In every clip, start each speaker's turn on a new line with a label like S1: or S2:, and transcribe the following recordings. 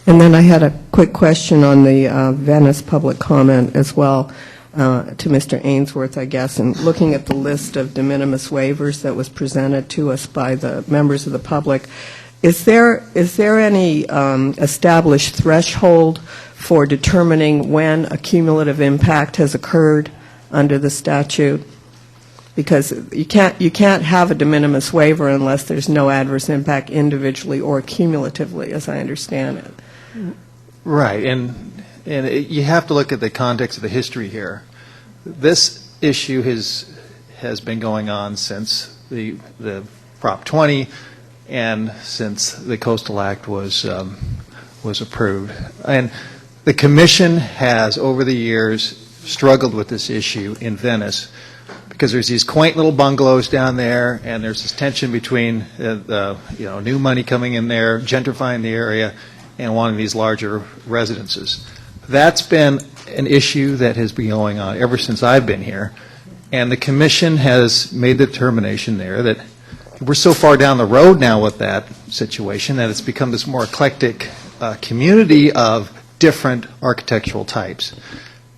S1: And then I had a quick question on the Venice public comment as well, to Mr. Ainsworth, I guess, and looking at the list of de minimis waivers that was presented to us by the members of the public, is there any established threshold for determining when a cumulative impact has occurred under the statute? Because you can't have a de minimis waiver unless there's no adverse impact individually or cumulatively, as I understand it.
S2: Right, and you have to look at the context of the history here. This issue has been going on since the Prop 20 and since the Coastal Act was approved. And the Commission has, over the years, struggled with this issue in Venice because there's these quaint little bungalows down there, and there's this tension between new money coming in there, gentrifying the area, and wanting these larger residences. That's been an issue that has been going on ever since I've been here, and the Commission has made the determination there that we're so far down the road now with that situation that it's become this more eclectic community of different architectural types.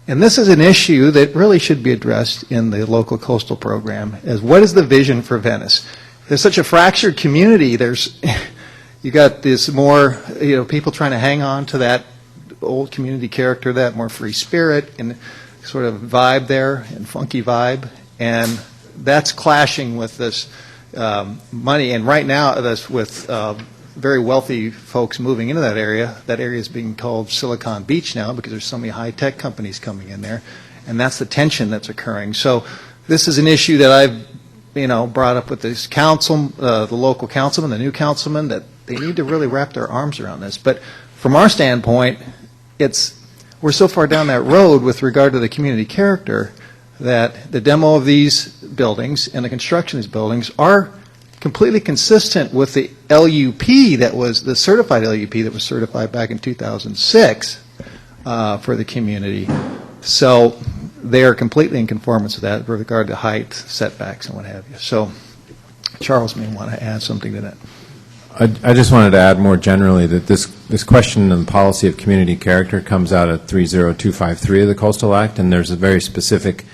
S2: And this is an issue that really should be addressed in the local coastal program, as what is the vision for Venice? There's such a fractured community. You got this more, people trying to hang on to that old community character, that more free spirit and sort of vibe there, and funky vibe, and that's clashing with this money. And right now, that's with very wealthy folks moving into that area. That area is being called Silicon Beach now because there's so many high-tech companies coming in there, and that's the tension that's occurring. So this is an issue that I've brought up with this council, the local councilman, the new councilman, that they need to really wrap their arms around this. But from our standpoint, we're so far down that road with regard to the community character that the demo of these buildings and the construction of these buildings are completely consistent with the LUP that was the certified LUP that was certified back in 2006 for the community. So they are completely in conformance with that with regard to height, setbacks, and what have you. So Charles may want to add something to that.
S3: I just wanted to add more generally that this question on the policy of community character comes out of 30253 of the Coastal Act, and there's a very specific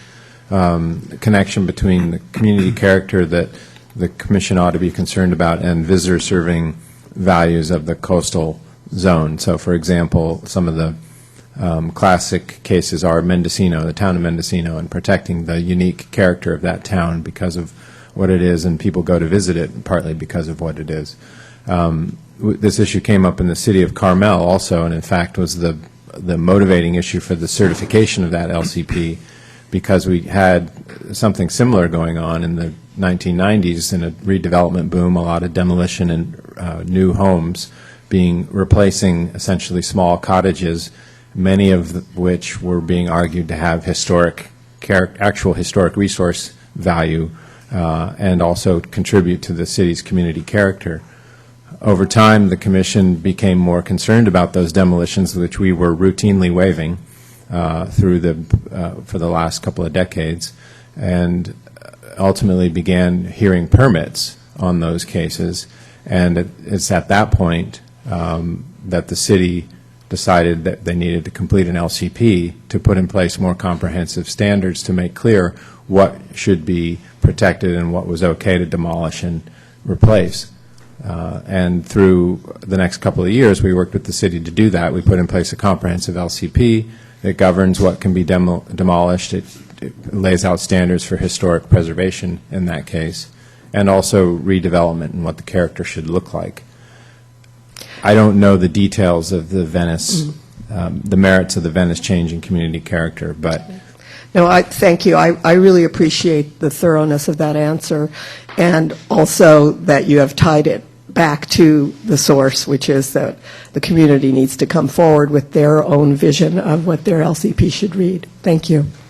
S3: connection between the community character that the Commission ought to be concerned about and visitor serving values of the coastal zone. So, for example, some of the classic cases are Mendocino, the town of Mendocino, and protecting the unique character of that town because of what it is, and people go to visit it partly because of what it is. This issue came up in the city of Carmel also, and in fact was the motivating issue for the certification of that LCP, because we had something similar going on in the 1990s in a redevelopment boom, a lot of demolition and new homes replacing essentially small cottages, many of which were being argued to have actual historic resource value and also contribute to the city's community character. Over time, the Commission became more concerned about those demolitions, which we were routinely waiving for the last couple of decades, and ultimately began hearing permits on those cases. And it's at that point that the city decided that they needed to complete an LCP to put in place more comprehensive standards to make clear what should be protected and what was okay to demolish and replace. And through the next couple of years, we worked with the city to do that. We put in place a comprehensive LCP that governs what can be demolished. It lays out standards for historic preservation in that case, and also redevelopment and what the character should look like. I don't know the details of the Venice, the merits of the Venice change in community character, but...
S1: No, thank you. I really appreciate the thoroughness of that answer, and also that you have tied it back to the source, which is that the community needs to come forward with their own vision of what their LCP should read. Thank you.